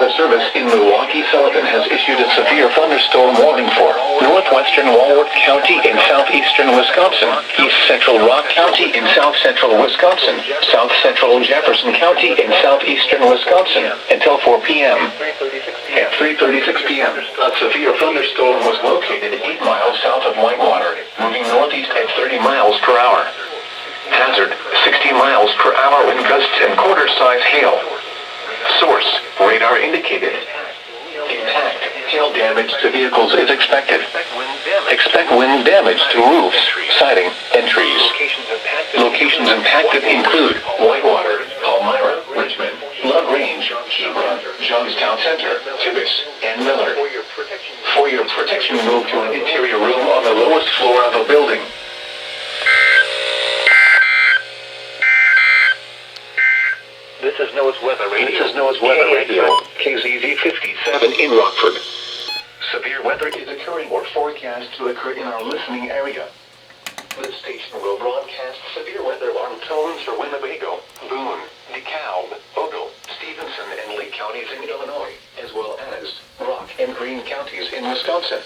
Weather Service in Milwaukee, Sullivan has issued a severe thunderstorm warning for northwestern Walworth County in southeastern Wisconsin, east central Rock County in south central Wisconsin, south central Jefferson County in southeastern Wisconsin until 4 p.m. At 3:36 p.m., a severe thunderstorm was located 8 miles south of Whitewater, moving northeast at 30 miles per hour. Hazard, 60 miles per hour wind gusts and quarter-size hail. Source, radar indicated. Impact, hail damage to vehicles is expected. Expect wind damage to roofs, siding, and trees. Locations impacted include Whitewater, Palmyra, Richmond, Love Range, Hebron, Johnstown Center, Tibbetts, and Millard. For your protection, move to an interior room on the lowest floor of a building. This is Noah's Weather Radio. KZZ 57 in Rockford. Severe weather is occurring or forecast to occur in our listening area. This station will broadcast severe weather alarm tones for Winnebago, Boone, DeKalb, Ogle, Stevenson, and Lee counties in Illinois, as well as Rock and Greene counties in Wisconsin.